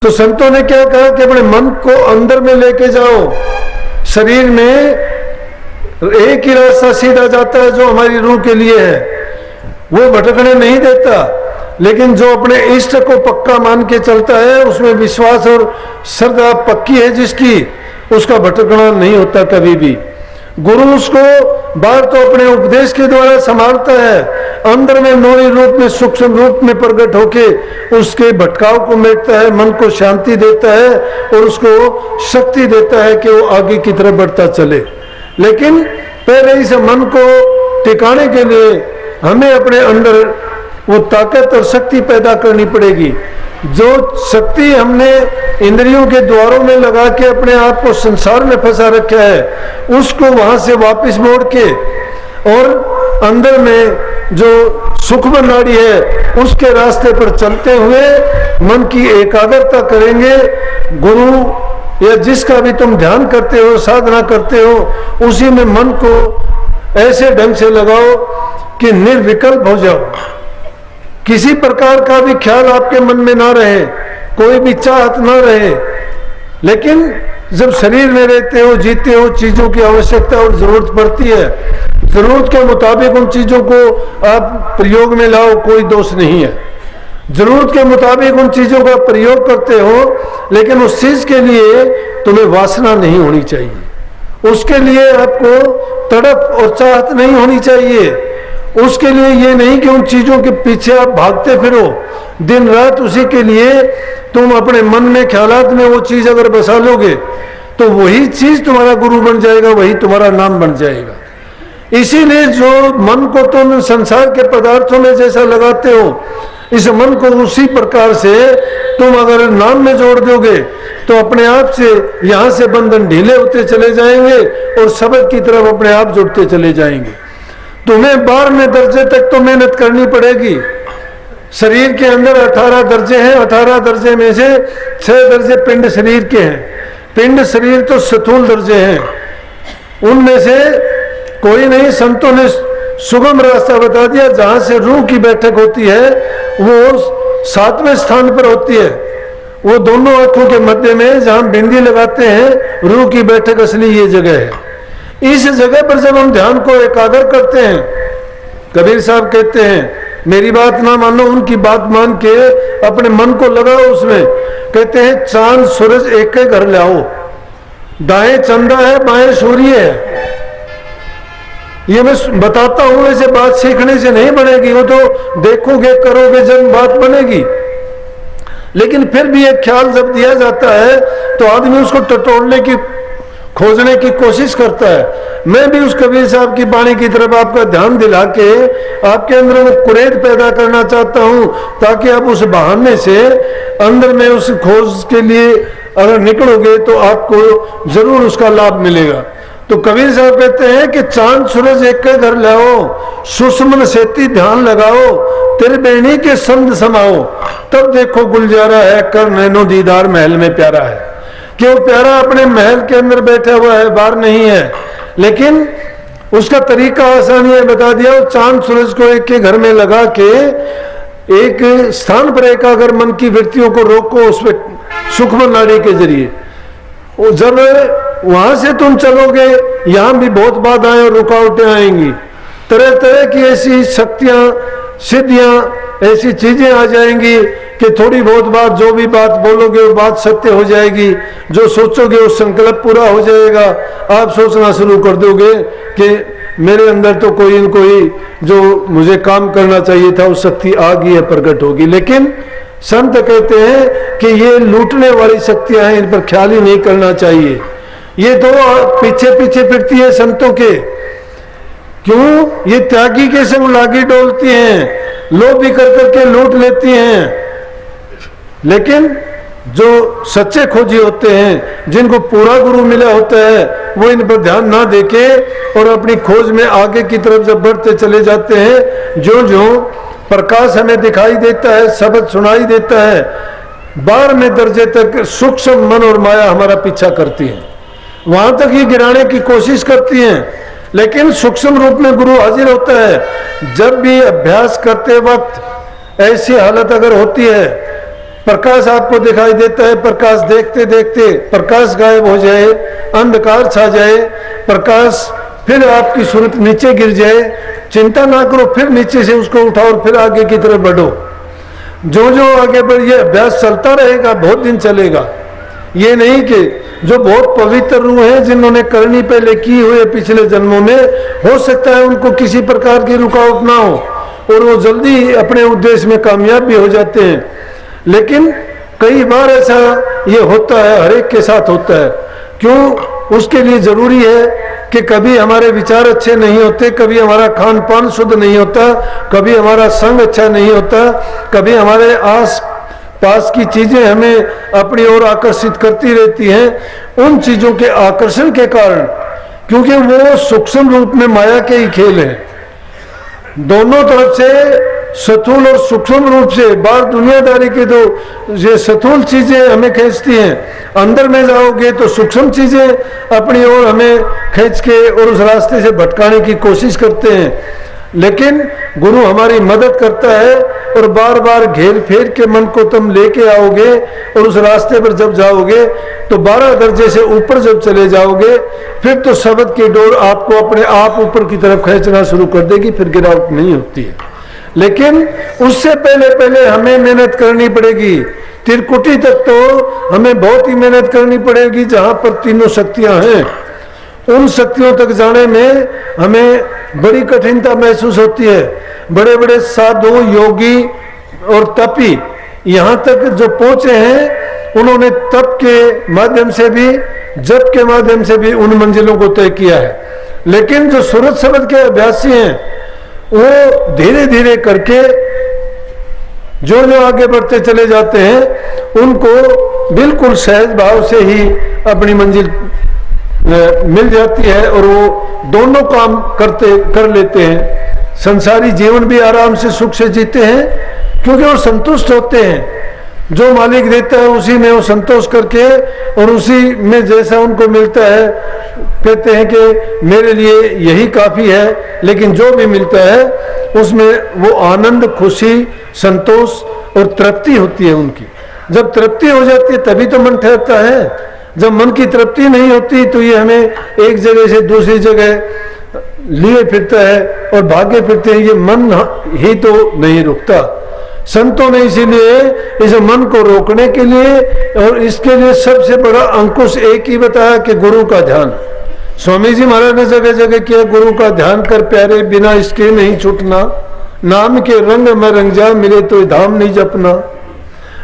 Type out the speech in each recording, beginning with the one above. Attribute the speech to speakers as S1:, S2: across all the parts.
S1: तो संतों ने क्या कहा कि अपने मन को अंदर में लेके जाओ। शरीर में एक ही रास्ता सीधा जाता है जो हमारी रूह के लिए है, वो भटकने नहीं देता। लेकिन जो अपने इष्ट को पक्का मान के चलता है, उसमें विश्वास और श्रद्धा पक्की है जिसकी, उसका भटकना नहीं होता कभी भी। गुरु उसको बाहर तो अपने उपदेश के द्वारा संभालता है, अंदर में नौरी रूप में सूक्ष्म रूप में प्रकट होके उसके भटकाव को मेटता है, मन को शांति देता है और उसको शक्ति देता है कि वो आगे की तरफ बढ़ता चले। लेकिन पहले इस मन को टिकाने के लिए हमें अपने अंदर वो ताकत और शक्ति पैदा करनी पड़ेगी। जो शक्ति हमने इंद्रियों के द्वारों में लगा के अपने आप को संसार में फंसा रखा है, उसको वहां से वापस मोड़ के और अंदर में जो सूक्ष्म नाड़ी है उसके रास्ते पर चलते हुए मन की एकाग्रता करेंगे। गुरु या जिसका भी तुम ध्यान करते हो, साधना करते हो, उसी में मन को ऐसे ढंग से लगाओ कि निर्विकल्प हो जाओ। किसी प्रकार का भी ख्याल आपके मन में ना रहे, कोई भी चाहत ना रहे। लेकिन जब शरीर में रहते हो, जीते हो, चीजों की आवश्यकता और जरूरत पड़ती है, जरूरत के मुताबिक उन चीजों को आप प्रयोग में लाओ, कोई दोष नहीं है। जरूरत के मुताबिक उन चीजों का प्रयोग करते हो, लेकिन उस चीज के लिए तुम्हें वासना नहीं होनी चाहिए, उसके लिए आपको तड़प और चाहत नहीं होनी चाहिए। उसके लिए ये नहीं कि उन चीजों के पीछे आप भागते फिरो दिन रात, उसी के लिए तुम अपने मन में ख्यालात में वो चीज अगर बसा लोगे तो वही चीज तुम्हारा गुरु बन जाएगा, वही तुम्हारा नाम बन जाएगा। इसीलिए जो मन को तुम संसार के पदार्थों में जैसा लगाते हो, इस मन को उसी प्रकार से तुम अगर नाम में जोड़ दोगे तो अपने आप से यहाँ से बंधन ढीले होते चले जाएंगे और सबक की तरफ अपने आप जुड़ते चले जाएंगे। तुम्हें 12वें दर्जे तक तो मेहनत करनी पड़ेगी। शरीर के अंदर 18 दर्जे हैं, 18 दर्जे में से 6 दर्जे पिंड शरीर के हैं। पिंड शरीर तो स्थूल दर्जे हैं, उनमें से कोई नहीं। संतों ने सुगम रास्ता बता दिया, जहां से रूह की बैठक होती है वो 7वें स्थान पर होती है। वो दोनों आंखों के मध्य में जहां बिंदी लगाते हैं, रूह की बैठक असली ये जगह है। इस जगह पर जब हम ध्यान को एकाग्र करते हैं, कबीर साहब कहते हैं मेरी बात ना मानो, उनकी बात मान के अपने मन को लगाओ उसमें। कहते हैं चांद सूरज एक के घर लाओ, दाएं चंदा है बाएं सूर्य है। ये मैं बताता हूं, ऐसे बात सीखने से नहीं बनेगी, वो तो देखोगे करोगे जब बात बनेगी। लेकिन फिर भी एक ख्याल जब दिया जाता है तो आदमी उसको टटोलने की खोजने की कोशिश करता है। मैं भी उस कबीर साहब की वाणी की तरफ आपका ध्यान दिला के आपके अंदर में कुरेद पैदा करना चाहता हूं, ताकि आप उस बहाने से अंदर में उस खोज के लिए अगर निकलोगे तो आपको जरूर उसका लाभ मिलेगा। तो कबीर साहब कहते हैं कि चांद सूरज एक के घर लाओ, सुषमन सेती ध्यान लगाओ, तेरे बेणी के संग समाओ, तब देखो गुलजारा है कर नैनो दीदार महल में प्यारा है। कि वो प्यारा अपने महल के अंदर बैठा हुआ है, बाहर नहीं है। लेकिन उसका तरीका आसानी है बता दिया। वो चांद सूरज को एक के घर में लगा के एक स्थान पर एकाग्र मन की वृत्तियों को रोको, उस पर सूक्ष्म नाड़ी के जरिए। जब वहां से तुम चलोगे, यहां भी बहुत बाधाएं और रुकावटें आएंगी, तरह तरह की ऐसी शक्तियां सिद्धियां ऐसी चीजें आ जाएंगी कि थोड़ी बहुत बात, जो भी बात बोलोगे वो बात सत्य हो जाएगी, जो सोचोगे वो संकल्प पूरा हो जाएगा। आप सोचना शुरू कर दोगे कि मेरे अंदर तो कोई न कोई जो मुझे काम करना चाहिए था वो शक्ति आ गई है, प्रकट होगी। लेकिन संत कहते हैं कि ये लूटने वाली शक्तियां हैं, इन पर ख्याल ही नहीं करना चाहिए। ये तो पीछे पीछे फिरती है संतों के। क्यों? ये त्यागी के संग लागी डोलती हैं, लोभ भी कर करके लूट लेती हैं। लेकिन जो सच्चे खोजी होते हैं, जिनको पूरा गुरु मिला होता है, वो इन पर ध्यान ना देके और अपनी खोज में आगे की तरफ जब बढ़ते चले जाते हैं, जो जो प्रकाश हमें दिखाई देता है, शब्द सुनाई देता है, 12वें दर्जे तक सूक्ष्म मन और माया हमारा पीछा करती है, वहां तक ही गिराने की कोशिश करती हैं। लेकिन सूक्ष्म रूप में गुरु हाजिर होता है। जब भी अभ्यास करते वक्त ऐसी हालत अगर होती है प्रकाश आपको दिखाई देता है, प्रकाश देखते देखते प्रकाश गायब हो जाए, अंधकार छा जाए, प्रकाश फिर आपकी सूरत नीचे गिर जाए, चिंता ना करो, फिर नीचे से उसको उठाओ और फिर आगे की तरफ बढ़ो। जो जो आगे बढ़िए, अभ्यास चलता रहेगा, बहुत दिन चलेगा। ये नहीं कि जो बहुत पवित्र रूह हैं, जिन्होंने करनी पहले की हुई पिछले जन्मों में, हो सकता है उनको किसी प्रकार की रुकावट ना हो और वो जल्दी अपने उद्देश्य में कामयाब भी हो जाते हैं। लेकिन कई बार ऐसा ये होता है, हर एक के साथ होता है। क्यों? उसके लिए जरूरी है कि कभी हमारे विचार अच्छे नहीं होते, कभी हमारा खान पान शुद्ध नहीं होता, कभी हमारा संग अच्छा नहीं होता, कभी हमारे आस पास की चीजें हमें अपनी ओर आकर्षित करती रहती हैं। उन चीजों के आकर्षण के कारण, क्योंकि वो सूक्ष्म रूप में माया के ही खेल हैं, दोनों तरफ से स्थूल और सूक्ष्म रूप से बाहर दुनियादारी के दो ये स्थूल चीजें हमें खींचती हैं, अंदर में जाओगे तो सूक्ष्म चीजें अपनी ओर हमें खींच के और उस रास्ते से भटकाने की कोशिश करते हैं। लेकिन गुरु हमारी मदद करता है और बार बार घेर फेर के मन को तुम लेके आओगे और उस रास्ते पर जब जाओगे तो 12 दर्जे से ऊपर जब चले जाओगे, फिर तो शब्द की डोर आपको अपने आप ऊपर की तरफ खींचना शुरू कर देगी, फिर गिरावट नहीं होती है। लेकिन उससे पहले पहले हमें मेहनत करनी पड़ेगी। त्रिकुटी तक तो हमें बहुत ही मेहनत करनी पड़ेगी, जहां पर तीनों शक्तियां हैं। उन शक्तियों तक जाने में हमें बड़ी कठिनता महसूस होती है। बड़े बड़े साधु, योगी और तपी यहाँ तक जो पहुंचे हैं, उन्होंने तप के माध्यम से भी, जप के माध्यम से भी उन मंजिलों को तय किया है। लेकिन जो सूरत शब्द के अभ्यासी हैं, वो धीरे धीरे करके जो जो आगे बढ़ते चले जाते हैं, उनको बिल्कुल सहज भाव से ही अपनी मंजिल मिल जाती है और वो दोनों काम कर लेते हैं। संसारी जीवन भी आराम से सुख से जीते हैं, क्योंकि वो संतुष्ट होते हैं। जो मालिक देता है उसी में वो संतोष करके और उसी में जैसा उनको मिलता है, कहते हैं कि मेरे लिए यही काफी है। लेकिन जो भी मिलता है उसमें वो आनंद, खुशी, संतोष और तृप्ति होती है उनकी। जब तृप्ति हो जाती है तभी तो मन ठहरता है। जब मन की तृप्ति नहीं होती तो ये हमें एक जगह से दूसरी जगह लिए फिरता है और भागे फिरते हैं, ये मन ही तो नहीं रुकता। संतों ने इसीलिए इस मन को रोकने के लिए और इसके लिए सबसे बड़ा अंकुश एक ही बताया कि गुरु का ध्यान। स्वामी जी महाराज ने जगह जगह किया, गुरु का ध्यान कर प्यारे, बिना इसके नहीं छूटना। नाम के रंग में रंग जा, मिले तो धाम नहीं जपना।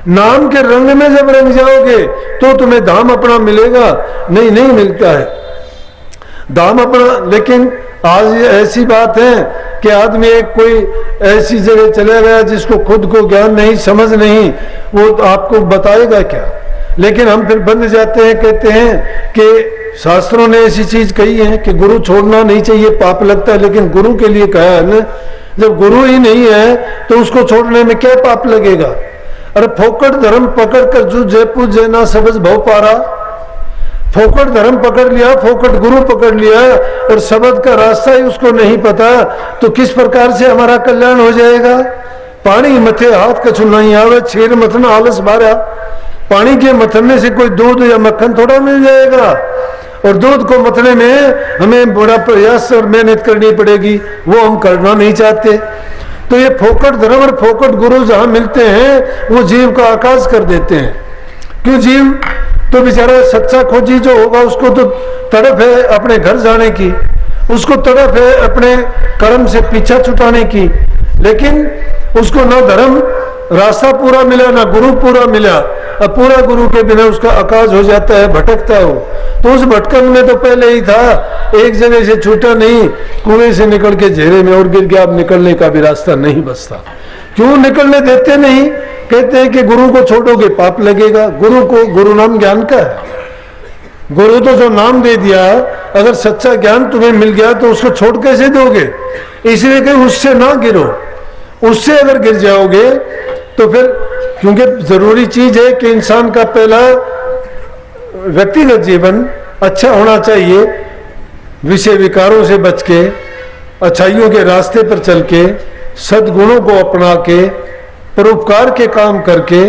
S1: नाम के रंग में जब रंग जाओगे तो तुम्हें धाम अपना मिलेगा, नहीं मिलता है धाम अपना। लेकिन आज ऐसी बात है कि आदमी एक कोई ऐसी जगह चला गया जिसको खुद को ज्ञान नहीं, समझ नहीं, वो तो आपको बताएगा क्या। लेकिन हम फिर बंध जाते हैं, कहते हैं कि शास्त्रों ने ऐसी चीज कही है कि गुरु छोड़ना नहीं चाहिए, पाप लगता है। लेकिन गुरु के लिए कहा है ना, जब गुरु ही नहीं है तो उसको छोड़ने में क्या पाप लगेगा। अरे फोकट धर्म पकड़ कर जू जयपुर जैना सबज भव पारा। फोकट धर्म पकड़ लिया, फोकट गुरु पकड़ लिया और शब्द का रास्ता ही उसको नहीं पता, तो किस प्रकार से हमारा कल्याण हो जाएगा। पानी मथे हाथ कछु नहीं आवे, छेर मथन आलस बारा। पानी के मथने से कोई दूध या मक्खन थोड़ा मिल जाएगा, और दूध को मथने में हमें बड़ा प्रयास और मेहनत करनी पड़ेगी, वो हम करना नहीं चाहते। तो ये फोकट धर्म और फोकट गुरु जहां मिलते हैं वो जीव का आकाश कर देते हैं। क्यों? जीव तो बेचारा सच्चा खोजी जो होगा उसको तो तड़प है अपने घर जाने की, उसको तड़प है अपने कर्म से पीछा छुटाने की। लेकिन उसको ना धर्म रास्ता पूरा मिला, ना गुरु पूरा मिला। अब पूरा गुरु के बिना उसका आकाश हो जाता है, भटकता हो। तो उस भटकन में तो पहले ही था, एक जगह से छूटा नहीं, कुएं से निकल के घेरे में और गिर गया। अब निकलने का भी रास्ता नहीं बचता। क्यों निकलने देते नहीं? कहते हैं कि गुरु को छोड़ोगे पाप लगेगा। गुरु को, गुरु नाम ज्ञान का है। गुरु तो जो नाम दे दिया, अगर सच्चा ज्ञान तुम्हें मिल गया तो उसको छोड़ कैसे दोगे? इसलिए कि उससे ना गिरो। उससे अगर गिर जाओगे तो फिर, क्योंकि जरूरी चीज है कि इंसान का पहला व्यक्तिगत जीवन अच्छा होना चाहिए, विषय विकारों से बच के, अच्छाइयों के रास्ते पर चल के, सद्गुणों को अपना के, परोपकार के काम करके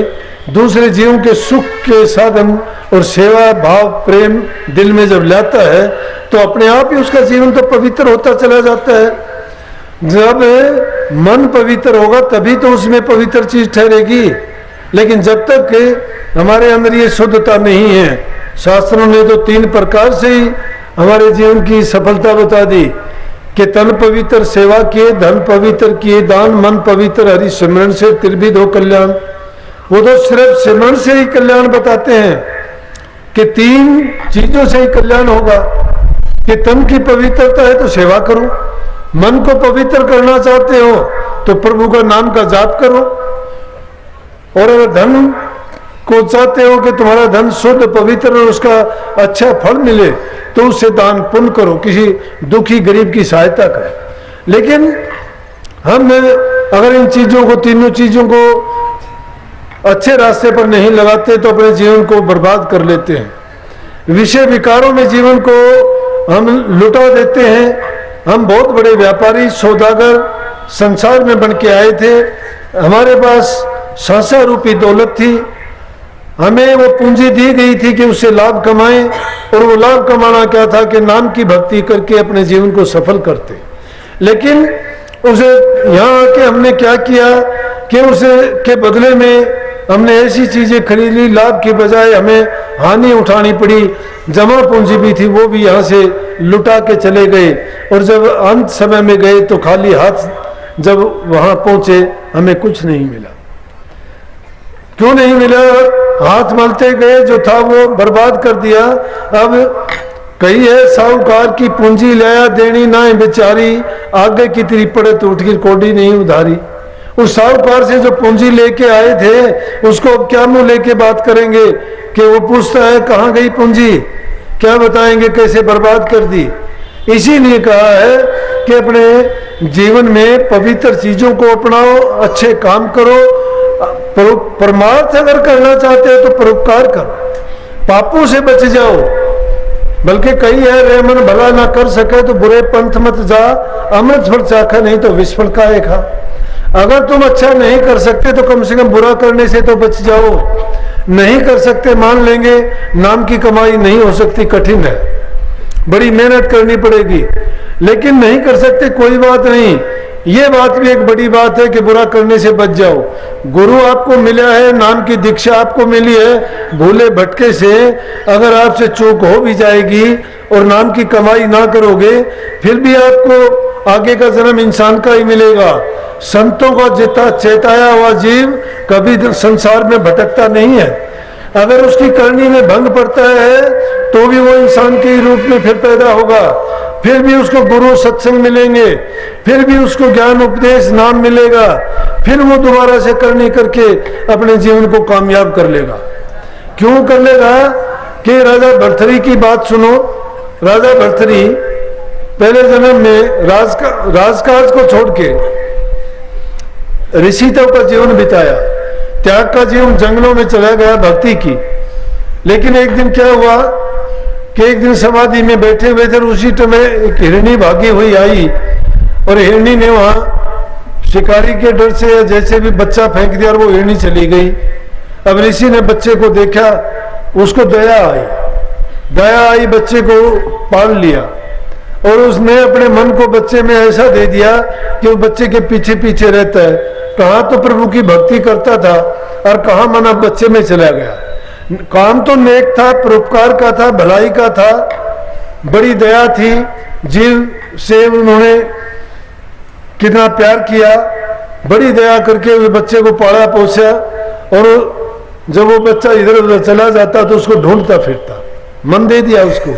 S1: दूसरे जीवों के सुख के साधन और सेवा भाव प्रेम दिल में जब लाता है तो अपने आप ही उसका जीवन तो पवित्र होता चला जाता है। जब मन पवित्र होगा तभी तो उसमें पवित्र चीज ठहरेगी। लेकिन जब तक हमारे अंदर ये शुद्धता नहीं है, शास्त्रों ने तो 3 प्रकार से ही हमारे जीवन की सफलता बता दी कि तन पवित्र सेवा किए, धन पवित्र किए दान, मन पवित्र हरि सिमरन से त्रिविध हो कल्याण। वो तो सिर्फ सिमरन से ही कल्याण बताते हैं कि 3 चीजों से ही कल्याण होगा कि तन की पवित्रता है तो सेवा करो, मन को पवित्र करना चाहते हो तो प्रभु का नाम का जाप करो, और अगर धन को चाहते हो कि तुम्हारा धन शुद्ध पवित्र और उसका अच्छा फल मिले तो उससे दान पुण्य करो, किसी दुखी गरीब की सहायता करो। लेकिन हम अगर इन चीजों को, तीनों चीजों को अच्छे रास्ते पर नहीं लगाते तो अपने जीवन को बर्बाद कर लेते हैं। विषय विकारों में जीवन को हम लुटा देते हैं। हम बहुत बड़े व्यापारी सौदागर संसार में बन के आए थे, हमारे पास सांसा रूपी दौलत थी, हमें वो पूंजी दी गई थी कि उससे लाभ कमाएं, और वो लाभ कमाना क्या था कि नाम की भक्ति करके अपने जीवन को सफल करते। लेकिन उसे यहाँ आके हमने क्या किया कि उसे के बदले में हमने ऐसी चीजें खरीद ली, लाभ की बजाय हमें हानि उठानी पड़ी। जमा पूंजी भी थी वो भी यहाँ से लुटा के चले गए, और जब अंत समय में गए तो खाली हाथ जब वहां पहुंचे हमें कुछ नहीं मिला। क्यों नहीं मिला? हाथ मलते गए, जो था वो बर्बाद कर दिया। अब कही है साहूकार की पूंजी लाया देनी ना बेचारी, आगे की तेरी पड़े तो उठ की कोडी नहीं उधारी। उस साहूकार से जो पूंजी लेके आए थे उसको क्या मुंह लेके बात करेंगे कि वो पूछता है कहाँ गई पूंजी, क्या बताएंगे कैसे बर्बाद कर दी। इसीलिए कहा है कि अपने जीवन में पवित्र चीजों को अपनाओ, अच्छे काम करो, परमार्थ अगर करना चाहते हो तो परोपकार करो, पापों से बच जाओ। बल्कि कही है रे मन भला ना कर सके तो बुरे पंथ मत जा, अमृत फल चाखा नहीं तो विस्फल का खा। अगर तुम अच्छा नहीं कर सकते तो कम से कम बुरा करने से तो बच जाओ। नहीं कर सकते मान लेंगे, नाम की कमाई नहीं हो सकती, कठिन है, बड़ी मेहनत करनी पड़ेगी। लेकिन नहीं कर सकते कोई बात नहीं, ये बात भी एक बड़ी बात है कि बुरा करने से बच जाओ। गुरु आपको मिला है, नाम की दीक्षा आपको मिली है, भूले भटके से अगर आपसे चूक हो भी जाएगी और नाम की कमाई ना करोगे फिर भी आपको आगे का जन्म इंसान का ही मिलेगा। संतों का जितना चेताया हुआ जीव कभी संसार में भटकता नहीं है। अगर उसकी करनी में भंग पड़ता है तो भी वो इंसान के रूप में फिर पैदा होगा, फिर भी उसको गुरु सत्संग मिलेंगे, फिर भी उसको ज्ञान उपदेश नाम मिलेगा, फिर वो दोबारा से करनी करके अपने जीवन को कामयाब कर लेगा। क्यों कर लेगा? कि राजा भर्तृहरि की बात सुनो। राजा भर्तृहरि पहले जन्म में राजकाज को छोड़ के ऋषित्व का जीवन बिताया, त्याग का जीवन जंगलों में चला गया भक्ति की। लेकिन एक दिन क्या हुआ कि एक दिन समाधि में बैठे हुए थे, उसी समय एक हिरणी भागी हुई आई और हिरणी ने वहां शिकारी के डर से जैसे भी बच्चा फेंक दिया और वो हिरणी चली गई। अब ऋषि ने बच्चे को देखा, उसको दया आई, बच्चे को पाल लिया और उसने अपने मन को बच्चे में ऐसा दे दिया कि वो बच्चे के पीछे पीछे रहता है। कहाँ तो प्रभु की भक्ति करता था और कहाँ मन अब बच्चे में चला गया। काम तो नेक था, परोपकार का था, भलाई का था, बड़ी दया थी, जीव से उन्होंने कितना प्यार किया, बड़ी दया करके उस बच्चे को पाला पोसा। और जब वो बच्चा इधर उधर चला जाता तो उसको ढूंढता फिरता, मन दे दिया उसको।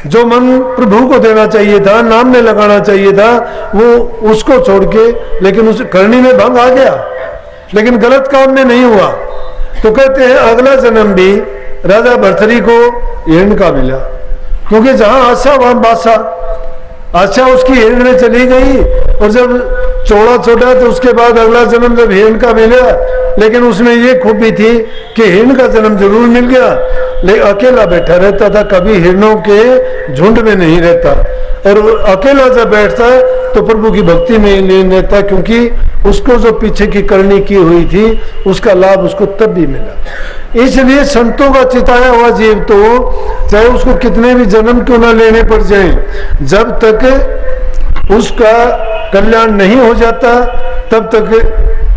S1: जो मन प्रभु को देना चाहिए था, नाम में लगाना चाहिए था, वो उसको छोड़ के, लेकिन उस करनी में भंग आ गया, लेकिन गलत काम में नहीं हुआ। तो कहते हैं अगला जन्म भी राजा भर्तृहरि को हिरण का मिला, क्योंकि जहां आशा वहां बासा। आशा उसकी हिरण में चली गई और जब चौड़ा छोटा तो उसके बाद अगला जन्म जब हिरण का मिला, लेकिन उसमें ये खूबी थी कि हिरण का जन्म जरूर मिल गया, लेकिन अकेला बैठा रहता था, कभी हिरणों के झुंड में नहीं रहता। और अकेला जब बैठता तो प्रभु की भक्ति में लीन रहता, क्योंकि उसको जो पीछे की करनी की हुई थी उसका लाभ उसको तब भी मिला। इसलिए संतों का चिताया हुआ जीव तो चाहे उसको कितने भी जन्म क्यों ना लेने पड़ जाए, जब तक उसका कल्याण नहीं हो जाता तब तक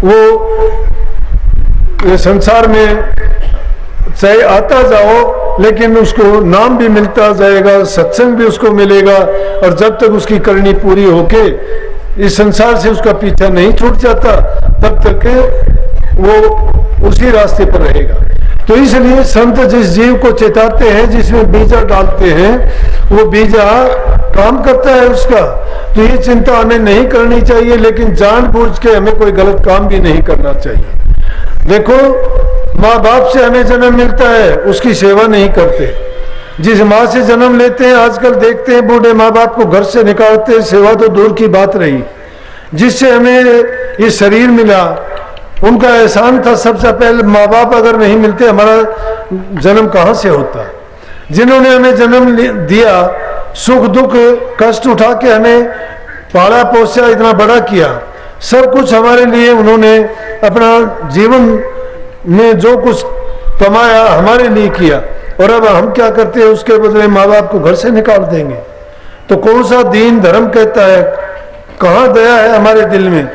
S1: वो ये संसार में चाहे आता जाओ, लेकिन उसको नाम भी मिलता जाएगा, सत्संग भी उसको मिलेगा, और जब तक उसकी करनी पूरी होके इस संसार से उसका पीछा नहीं छूट जाता तब तक वो उसी रास्ते पर रहेगा। तो इसलिए संत जिस जीव को चेताते हैं, जिसमें बीजा डालते हैं, वो बीजा काम करता है उसका। तो ये चिंता हमें नहीं करनी चाहिए, लेकिन जानबूझ के हमें कोई गलत काम भी नहीं करना चाहिए। देखो, माँ बाप से हमें जन्म मिलता है, उसकी सेवा नहीं करते। जिस माँ से जन्म लेते हैं, आजकल देखते हैं बूढ़े माँ बाप को घर से निकालते हैं, सेवा तो दूर की बात रही। जिससे हमें ये शरीर मिला उनका एहसान था। सबसे पहले माँ बाप अगर नहीं मिलते हमारा जन्म कहाँ से होता। जिन्होंने हमें जन्म दिया, सुख दुख कष्ट उठा के हमें पाला पोसा, इतना बड़ा किया, सब कुछ हमारे लिए उन्होंने अपना जीवन में जो कुछ कमाया हमारे लिए किया, और अब हम क्या करते हैं, उसके बदले माँ बाप को घर से निकाल देंगे। तो कौन सा दीन धर्म कहता है, कहाँ दया है हमारे दिल में।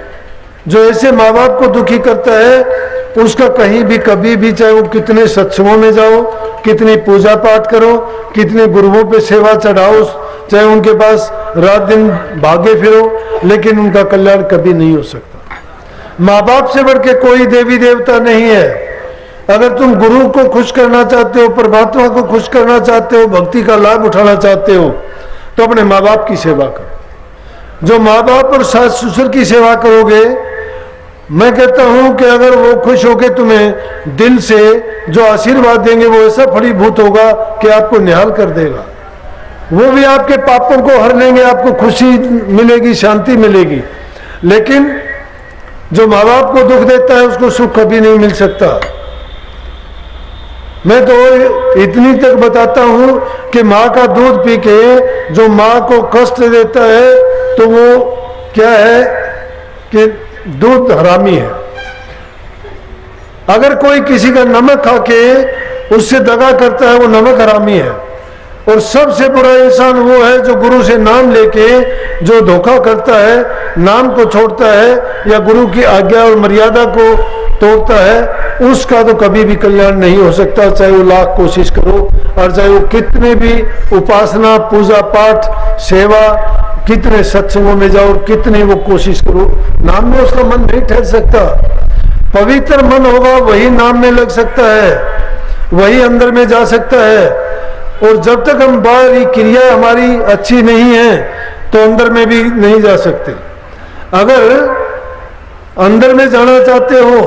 S1: जो ऐसे माँ बाप को दुखी करता है उसका कहीं भी कभी भी, चाहे वो कितने सत्संगों में जाओ, कितनी पूजा पाठ करो, कितने गुरुओं पे सेवा चढ़ाओ, चाहे उनके पास रात दिन भागे फिरो, लेकिन उनका कल्याण कभी नहीं हो सकता। माँ बाप से बढ़ के कोई देवी देवता नहीं है। अगर तुम गुरु को खुश करना चाहते हो, परमात्मा को खुश करना चाहते हो, भक्ति का लाभ उठाना चाहते हो, तो अपने माँ बाप की सेवा करो। जो माँ बाप और सास ससुर की सेवा करोगे, मैं कहता हूं कि अगर वो खुश होकर तुम्हें दिल से जो आशीर्वाद देंगे, वो ऐसा फलीभूत होगा कि आपको निहाल कर देगा। वो भी आपके पापों को हर लेंगे, आपको खुशी मिलेगी, शांति मिलेगी। लेकिन जो माँ बाप को दुख देता है उसको सुख कभी नहीं मिल सकता। मैं तो इतनी तक बताता हूं कि माँ का दूध पी के जो माँ को कष्ट देता है, तो वो क्या है कि दूध हरामी है। अगर कोई किसी का नमक खा के उससे दगा करता है, वो नमक हरामी है। और सबसे बुरा इंसान वो है जो गुरु से नाम लेके जो धोखा करता है, नाम को छोड़ता है या गुरु की आज्ञा और मर्यादा को तोड़ता है, उसका तो कभी भी कल्याण नहीं हो सकता। चाहे वो लाख कोशिश करो, और चाहे वो कितने भी उपासना, पूजा पाठ, सेवा, कितने सत्संगों में जाओ, कितने वो कोशिश करो, नाम में उसका मन नहीं ठहर सकता। पवित्र मन होगा वही नाम में लग सकता है, वही अंदर में जा सकता है। और जब तक हम बाहरी क्रिया हमारी अच्छी नहीं है तो अंदर में भी नहीं जा सकते। अगर अंदर में जाना चाहते हो,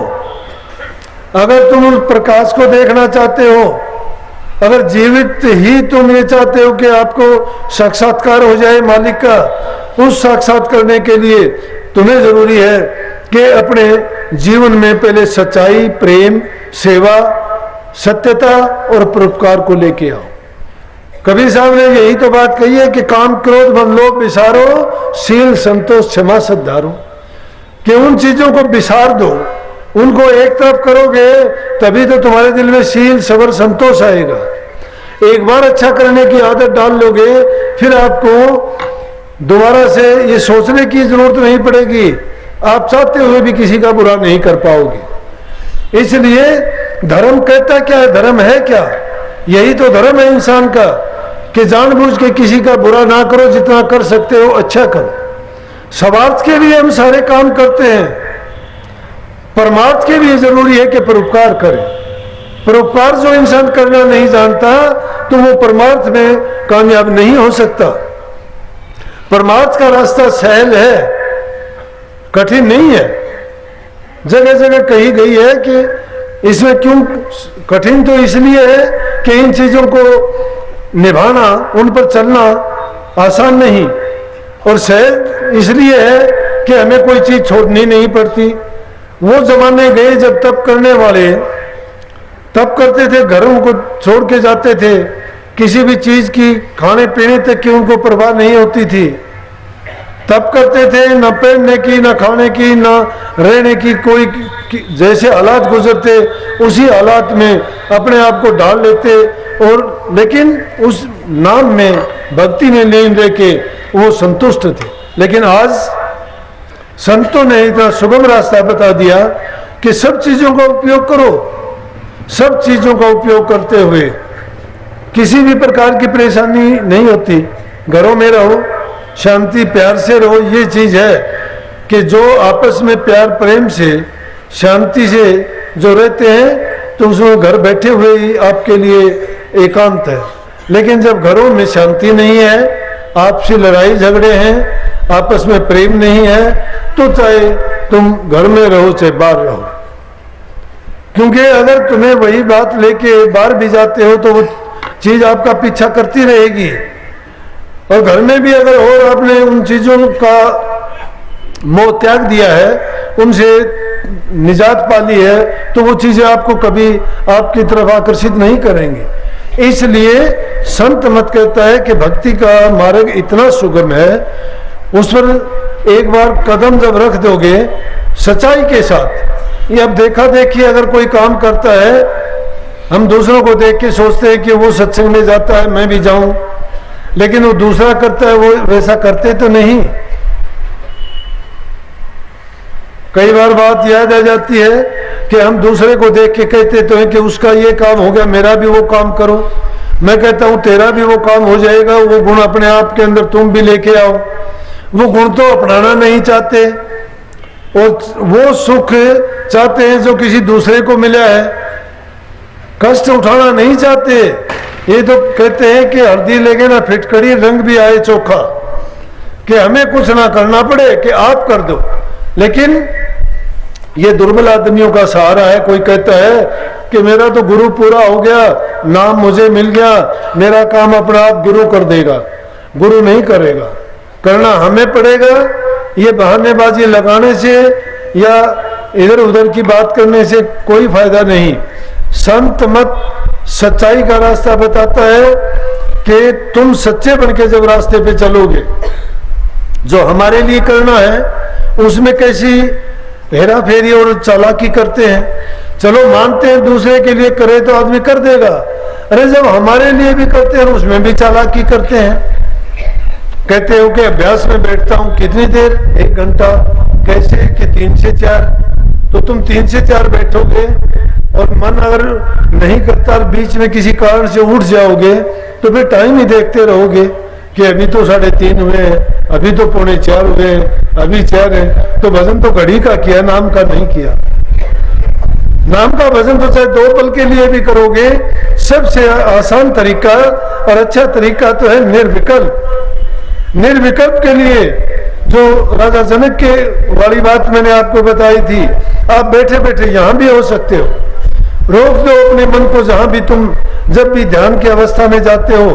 S1: अगर तुम उस प्रकाश को देखना चाहते हो, अगर जीवित ही तुम ये चाहते हो कि आपको साक्षात्कार हो जाए मालिक का, उस साक्षात करने के लिए तुम्हें जरूरी है कि अपने जीवन में पहले सच्चाई, प्रेम, सेवा, सत्यता और परोपकार को लेके आओ। कबीर साहब ने यही तो बात कही है कि काम क्रोध मद लोभ बिसारो, शील संतोष क्षमा सद्धारो, कि उन चीजों को बिसार दो, उनको एक तरफ करोगे तभी तो तुम्हारे दिल में शील सबर संतोष आएगा। एक बार अच्छा करने की आदत डाल लोगे, फिर आपको दोबारा से ये सोचने की जरूरत नहीं पड़ेगी, आप चाहते हुए भी किसी का बुरा नहीं कर पाओगे। इसलिए धर्म कहता क्या है, धर्म है क्या, यही तो धर्म है इंसान का, कि जानबूझ के किसी का बुरा ना करो, जितना कर सकते हो अच्छा करो। स्वार्थ के लिए हम सारे काम करते हैं, परमार्थ के लिए जरूरी है कि परोपकार करें। परोपकार जो इंसान करना नहीं जानता तो वो परमार्थ में कामयाब नहीं हो सकता। परमार्थ का रास्ता सहल है, कठिन नहीं है। जगह जगह कही गई है कि इसमें क्यों कठिन, तो इसलिए है कि इन चीजों को निभाना, उन पर चलना आसान नहीं, और सहज इसलिए है कि हमें कोई चीज छोड़नी नहीं पड़ती। वो जमाने गए जब तप करने वाले तप करते थे, घरों को छोड़ के जाते थे, किसी भी चीज की खाने पीने तक की उनको परवाह नहीं होती थी। तब करते थे, न पहनने की, न खाने की, न रहने की, कोई जैसे हालात गुजरते उसी हालात में अपने आप को डाल लेते, और लेकिन उस नाम में भक्ति में लीन रह के वो संतुष्ट थे। लेकिन आज संतों ने इतना सुगम रास्ता बता दिया कि सब चीजों का उपयोग करो, सब चीजों का उपयोग करते हुए किसी भी प्रकार की परेशानी नहीं होती, घरों में रहो, शांति प्यार से रहो। ये चीज है कि जो आपस में प्यार प्रेम से शांति से जो रहते हैं तो उसमें घर बैठे हुए ही आपके लिए एकांत है। लेकिन जब घरों में शांति नहीं है, आपसी लड़ाई झगड़े हैं, आपस में प्रेम नहीं है, तो चाहे तुम घर में रहो चाहे बाहर रहो, क्योंकि अगर तुम्हें वही बात लेके बाहर भी जाते हो तो वो चीज आपका पीछा करती रहेगी। और घर में भी अगर और आपने उन चीजों का मोह त्याग दिया है, उनसे निजात पाली है, तो वो चीजें आपको कभी आपकी तरफ आकर्षित नहीं करेंगे। इसलिए संत मत कहता है कि भक्ति का मार्ग इतना सुगम है, उस पर एक बार कदम जब रख दोगे सच्चाई के साथ। ये अब देखा देखी अगर कोई काम करता है, हम दूसरों को देख के सोचते हैं कि वो सत्संग में जाता है मैं भी जाऊं, लेकिन वो दूसरा करता है वो वैसा करते तो नहीं। कई बार बात याद आ जाती है कि हम दूसरे को देख के कहते तो हैं कि उसका ये काम हो गया, मेरा भी वो काम करो। मैं कहता हूं तेरा भी वो काम हो जाएगा, वो गुण अपने आप के अंदर तुम भी लेके आओ। वो गुण तो अपनाना नहीं चाहते और वो सुख चाहते हैं जो किसी दूसरे को मिला है, कष्ट उठाना नहीं चाहते। ये तो कहते हैं कि हल्दी लगे ना फिटकड़ी, रंग भी आए चोखा, कि हमें कुछ ना करना पड़े कि आप कर दो। लेकिन ये दुर्बल आदमियों का सहारा है। कोई कहता है कि मेरा तो गुरु पूरा हो गया, नाम मुझे मिल गया, मेरा काम अपना आप गुरु कर देगा। गुरु नहीं करेगा, करना हमें पड़ेगा। ये बहानेबाजी लगाने से या इधर उधर की बात करने से कोई फायदा नहीं। संत मत सच्चाई का रास्ता बताता है कि तुम सच्चे बनके जब रास्ते पे चलोगे, जो हमारे लिए करना है उसमें कैसी हेरा फेरी और चालाकी करते हैं। चलो मानते हैं दूसरे के लिए करे तो आदमी कर देगा, अरे जब हमारे लिए भी करते हैं उसमें भी चालाकी करते हैं। कहते हो कि अभ्यास में बैठता हूं कितनी देर, 1 घंटा, कैसे कि 3 से 4। तो तुम 3 से 4 बैठोगे और मन अगर नहीं करता और बीच में किसी कारण से उठ जाओगे तो फिर टाइम ही देखते रहोगे कि अभी तो 3:30 हुए हैं, अभी तो 3:45 हुए हैं, अभी 4 है। तो भजन तो घड़ी का किया, नाम का नहीं किया। नाम का भजन तो चाहे 2 पल के लिए भी करोगे। सबसे आसान तरीका और अच्छा तरीका तो है निर्विकल्प। निर्विकल्प के लिए जो राजा जनक के वाली बात मैंने आपको बताई थी, आप बैठे बैठे यहां भी हो सकते हो। रोक दो अपने मन को, जहां भी तुम जब भी ध्यान की अवस्था में जाते हो